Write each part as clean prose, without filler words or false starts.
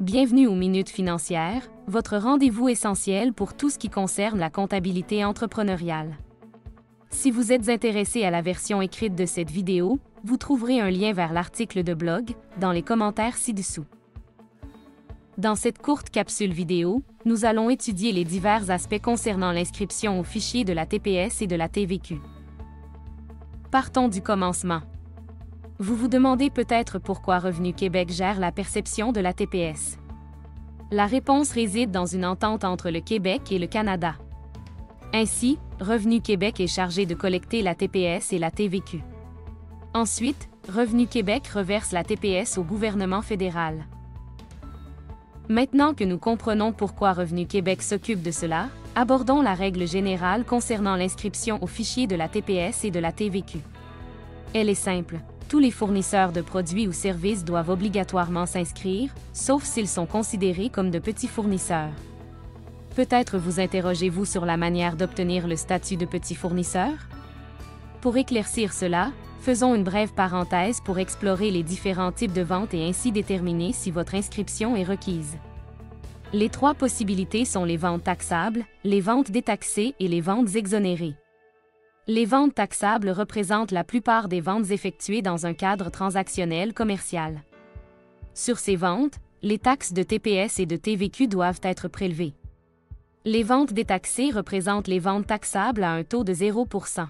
Bienvenue aux Minutes Financières, votre rendez-vous essentiel pour tout ce qui concerne la comptabilité entrepreneuriale. Si vous êtes intéressé à la version écrite de cette vidéo, vous trouverez un lien vers l'article de blog dans les commentaires ci-dessous. Dans cette courte capsule vidéo, nous allons étudier les divers aspects concernant l'inscription au fichier de la TPS et de la TVQ. Partons du commencement. Vous vous demandez peut-être pourquoi Revenu Québec gère la perception de la TPS. La réponse réside dans une entente entre le Québec et le Canada. Ainsi, Revenu Québec est chargé de collecter la TPS et la TVQ. Ensuite, Revenu Québec reverse la TPS au gouvernement fédéral. Maintenant que nous comprenons pourquoi Revenu Québec s'occupe de cela, abordons la règle générale concernant l'inscription au fichier de la TPS et de la TVQ. Elle est simple. Tous les fournisseurs de produits ou services doivent obligatoirement s'inscrire, sauf s'ils sont considérés comme de petits fournisseurs. Peut-être vous interrogez-vous sur la manière d'obtenir le statut de petit fournisseur? Pour éclaircir cela, faisons une brève parenthèse pour explorer les différents types de ventes et ainsi déterminer si votre inscription est requise. Les trois possibilités sont les ventes taxables, les ventes détaxées et les ventes exonérées. Les ventes taxables représentent la plupart des ventes effectuées dans un cadre transactionnel commercial. Sur ces ventes, les taxes de TPS et de TVQ doivent être prélevées. Les ventes détaxées représentent les ventes taxables à un taux de 0%.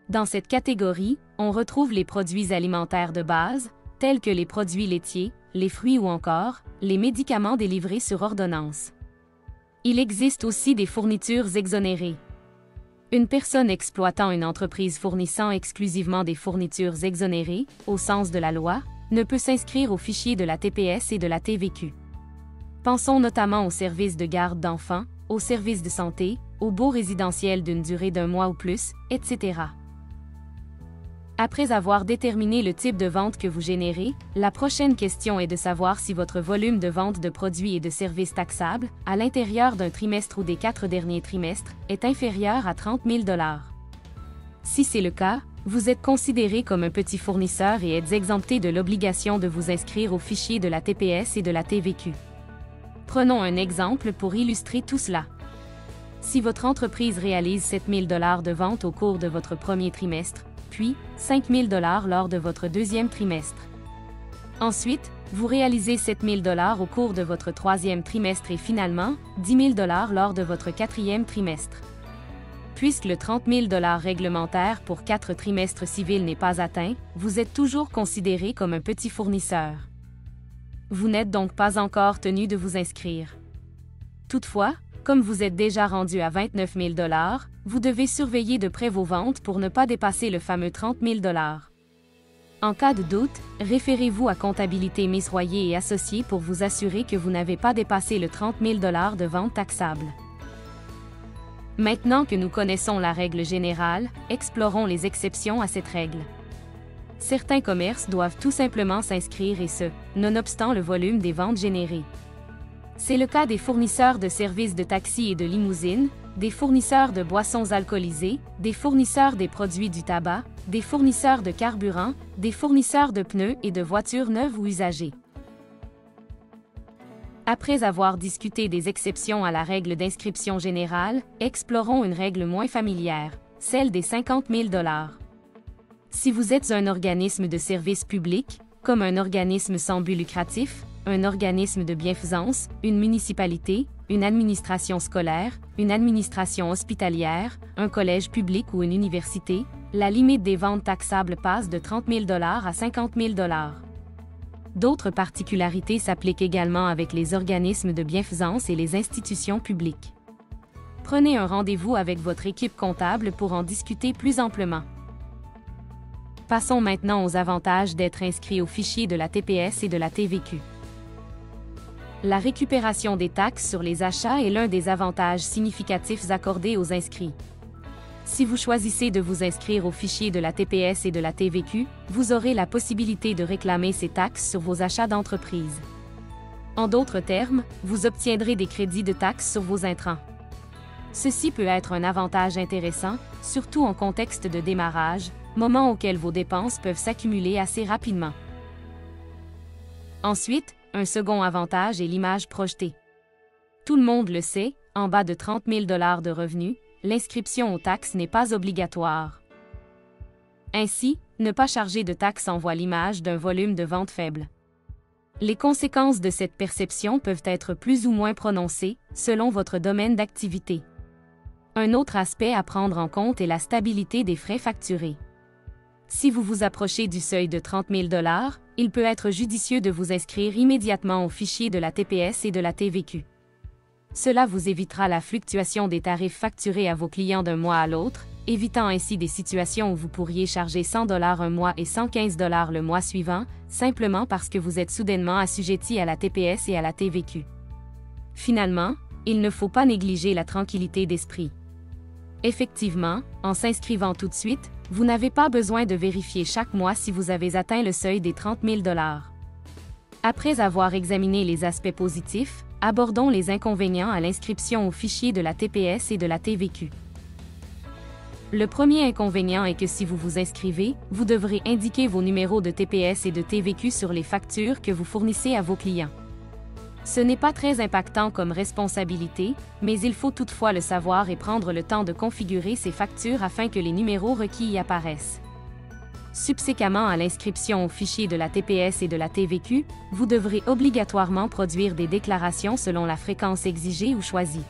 Dans cette catégorie, on retrouve les produits alimentaires de base, tels que les produits laitiers, les fruits ou encore les médicaments délivrés sur ordonnance. Il existe aussi des fournitures exonérées. Une personne exploitant une entreprise fournissant exclusivement des fournitures exonérées, au sens de la loi, ne peut s'inscrire au fichier de la TPS et de la TVQ. Pensons notamment aux services de garde d'enfants, aux services de santé, aux baux résidentiels d'une durée d'1 mois ou plus, etc. Après avoir déterminé le type de vente que vous générez, la prochaine question est de savoir si votre volume de vente de produits et de services taxables, à l'intérieur d'un trimestre ou des 4 derniers trimestres, est inférieur à 30 000 $. Si c'est le cas, vous êtes considéré comme un petit fournisseur et êtes exempté de l'obligation de vous inscrire au fichier de la TPS et de la TVQ. Prenons un exemple pour illustrer tout cela. Si votre entreprise réalise 7 000 $ de vente au cours de votre premier trimestre, puis 5 000 $ lors de votre deuxième trimestre. Ensuite, vous réalisez 7 000 $ au cours de votre troisième trimestre et finalement, 10 000 $ lors de votre quatrième trimestre. Puisque le 30 000 $ réglementaire pour 4 trimestres civils n'est pas atteint, vous êtes toujours considéré comme un petit fournisseur. Vous n'êtes donc pas encore tenu de vous inscrire. Toutefois, comme vous êtes déjà rendu à 29 000 $, vous devez surveiller de près vos ventes pour ne pas dépasser le fameux 30 000 $. En cas de doute, référez-vous à Comptabilité Miss Royer et Associés pour vous assurer que vous n'avez pas dépassé le 30 000 $ de vente taxable. Maintenant que nous connaissons la règle générale, explorons les exceptions à cette règle. Certains commerces doivent tout simplement s'inscrire et ce, nonobstant le volume des ventes générées. C'est le cas des fournisseurs de services de taxi et de limousine, des fournisseurs de boissons alcoolisées, des fournisseurs des produits du tabac, des fournisseurs de carburant, des fournisseurs de pneus et de voitures neuves ou usagées. Après avoir discuté des exceptions à la règle d'inscription générale, explorons une règle moins familière, celle des 50 000 $. Si vous êtes un organisme de service public, comme un organisme sans but lucratif, un organisme de bienfaisance, une municipalité, une administration scolaire, une administration hospitalière, un collège public ou une université, la limite des ventes taxables passe de 30 000 $ à 50 000 $. D'autres particularités s'appliquent également avec les organismes de bienfaisance et les institutions publiques. Prenez un rendez-vous avec votre équipe comptable pour en discuter plus amplement. Passons maintenant aux avantages d'être inscrit au fichier de la TPS et de la TVQ. La récupération des taxes sur les achats est l'un des avantages significatifs accordés aux inscrits. Si vous choisissez de vous inscrire au fichier de la TPS et de la TVQ, vous aurez la possibilité de réclamer ces taxes sur vos achats d'entreprise. En d'autres termes, vous obtiendrez des crédits de taxes sur vos intrants. Ceci peut être un avantage intéressant, surtout en contexte de démarrage, moment auquel vos dépenses peuvent s'accumuler assez rapidement. Ensuite, Un second avantage est l'image projetée. Tout le monde le sait, en bas de 30 000 $ de revenus, l'inscription aux taxes n'est pas obligatoire. Ainsi, ne pas charger de taxes envoie l'image d'un volume de vente faible. Les conséquences de cette perception peuvent être plus ou moins prononcées, selon votre domaine d'activité. Un autre aspect à prendre en compte est la stabilité des frais facturés. Si vous vous approchez du seuil de 30 000 $, il peut être judicieux de vous inscrire immédiatement au fichier de la TPS et de la TVQ. Cela vous évitera la fluctuation des tarifs facturés à vos clients d'un mois à l'autre, évitant ainsi des situations où vous pourriez charger 100 $ un mois et 115 $ le mois suivant, simplement parce que vous êtes soudainement assujetti à la TPS et à la TVQ. Finalement, il ne faut pas négliger la tranquillité d'esprit. Effectivement, en s'inscrivant tout de suite, vous n'avez pas besoin de vérifier chaque mois si vous avez atteint le seuil des 30 000 $. Après avoir examiné les aspects positifs, abordons les inconvénients à l'inscription au fichier de la TPS et de la TVQ. Le premier inconvénient est que si vous vous inscrivez, vous devrez indiquer vos numéros de TPS et de TVQ sur les factures que vous fournissez à vos clients. Ce n'est pas très impactant comme responsabilité, mais il faut toutefois le savoir et prendre le temps de configurer ces factures afin que les numéros requis y apparaissent. Subséquemment à l'inscription au fichier de la TPS et de la TVQ, vous devrez obligatoirement produire des déclarations selon la fréquence exigée ou choisie.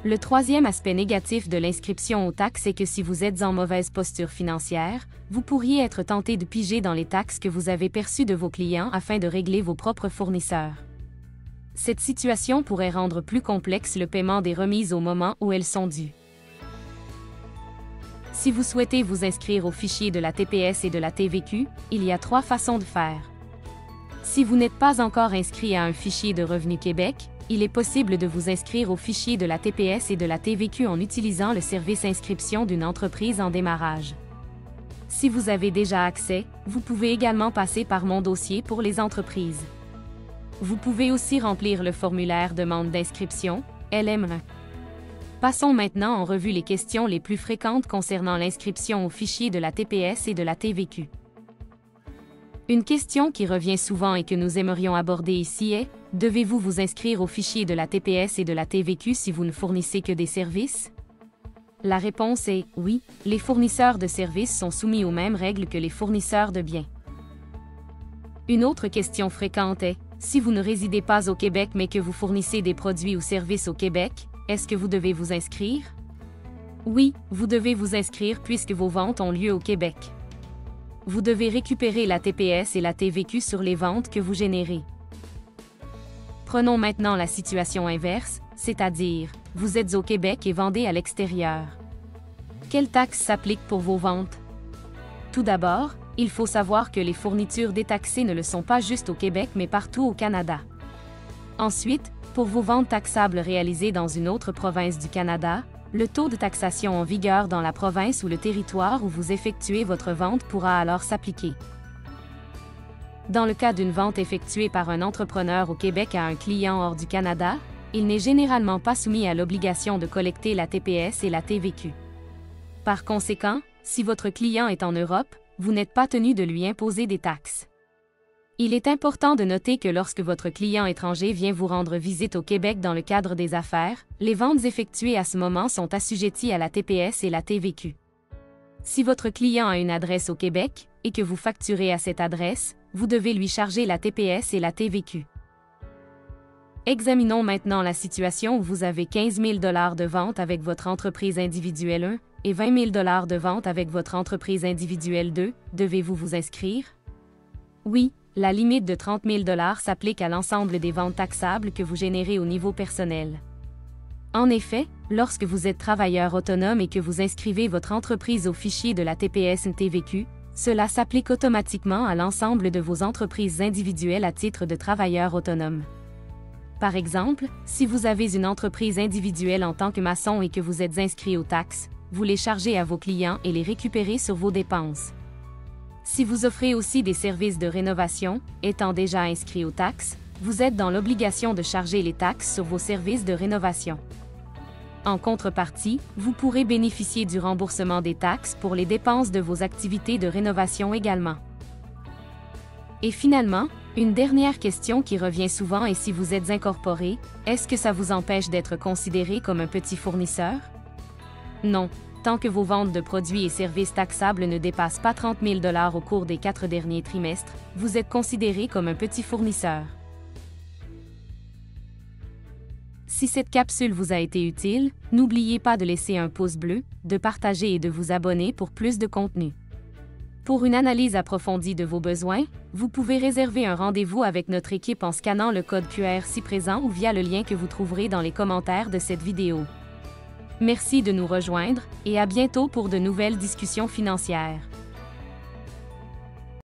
Le troisième aspect négatif de l'inscription aux taxes est que si vous êtes en mauvaise posture financière, vous pourriez être tenté de piger dans les taxes que vous avez perçues de vos clients afin de régler vos propres fournisseurs. Cette situation pourrait rendre plus complexe le paiement des remises au moment où elles sont dues. Si vous souhaitez vous inscrire au fichier de la TPS et de la TVQ, il y a 3 façons de faire. Si vous n'êtes pas encore inscrit à un fichier de Revenu Québec, il est possible de vous inscrire au fichier de la TPS et de la TVQ en utilisant le service inscription d'une entreprise en démarrage. Si vous avez déjà accès, vous pouvez également passer par Mon dossier pour les entreprises. Vous pouvez aussi remplir le formulaire Demande d'inscription, LM1. Passons maintenant en revue les questions les plus fréquentes concernant l'inscription au fichier de la TPS et de la TVQ. Une question qui revient souvent et que nous aimerions aborder ici est: devez-vous vous inscrire au fichier de la TPS et de la TVQ si vous ne fournissez que des services? La réponse est oui, les fournisseurs de services sont soumis aux mêmes règles que les fournisseurs de biens. Une autre question fréquente est: si vous ne résidez pas au Québec mais que vous fournissez des produits ou services au Québec, est-ce que vous devez vous inscrire? Oui, vous devez vous inscrire puisque vos ventes ont lieu au Québec. Vous devez récupérer la TPS et la TVQ sur les ventes que vous générez. Prenons maintenant la situation inverse, c'est-à-dire, vous êtes au Québec et vendez à l'extérieur. Quelles taxes s'appliquent pour vos ventes? Tout d'abord, il faut savoir que les fournitures détaxées ne le sont pas juste au Québec mais partout au Canada. Ensuite, pour vos ventes taxables réalisées dans une autre province du Canada, le taux de taxation en vigueur dans la province ou le territoire où vous effectuez votre vente pourra alors s'appliquer. Dans le cas d'une vente effectuée par un entrepreneur au Québec à un client hors du Canada, il n'est généralement pas soumis à l'obligation de collecter la TPS et la TVQ. Par conséquent, si votre client est en Europe, vous n'êtes pas tenu de lui imposer des taxes. Il est important de noter que lorsque votre client étranger vient vous rendre visite au Québec dans le cadre des affaires, les ventes effectuées à ce moment sont assujetties à la TPS et la TVQ. Si votre client a une adresse au Québec, et que vous facturez à cette adresse, vous devez lui charger la TPS et la TVQ. Examinons maintenant la situation où vous avez 15 000 $ de vente avec votre entreprise individuelle 1 et 20 000 $ de vente avec votre entreprise individuelle 2, devez-vous vous inscrire? Oui. La limite de 30 000 $ s'applique à l'ensemble des ventes taxables que vous générez au niveau personnel. En effet, lorsque vous êtes travailleur autonome et que vous inscrivez votre entreprise au fichier de la TPS-TVQ, cela s'applique automatiquement à l'ensemble de vos entreprises individuelles à titre de travailleur autonome. Par exemple, si vous avez une entreprise individuelle en tant que maçon et que vous êtes inscrit aux taxes, vous les chargez à vos clients et les récupérez sur vos dépenses. Si vous offrez aussi des services de rénovation, étant déjà inscrit aux taxes, vous êtes dans l'obligation de charger les taxes sur vos services de rénovation. En contrepartie, vous pourrez bénéficier du remboursement des taxes pour les dépenses de vos activités de rénovation également. Et finalement, Une dernière question qui revient souvent est si vous êtes incorporé, est-ce que ça vous empêche d'être considéré comme un petit fournisseur? Non. Tant que vos ventes de produits et services taxables ne dépassent pas 30 000 $ au cours des 4 derniers trimestres, vous êtes considéré comme un petit fournisseur. Si cette capsule vous a été utile, n'oubliez pas de laisser un pouce bleu, de partager et de vous abonner pour plus de contenu. Pour une analyse approfondie de vos besoins, vous pouvez réserver un rendez-vous avec notre équipe en scannant le code QR ci présent ou via le lien que vous trouverez dans les commentaires de cette vidéo. Merci de nous rejoindre et à bientôt pour de nouvelles discussions financières.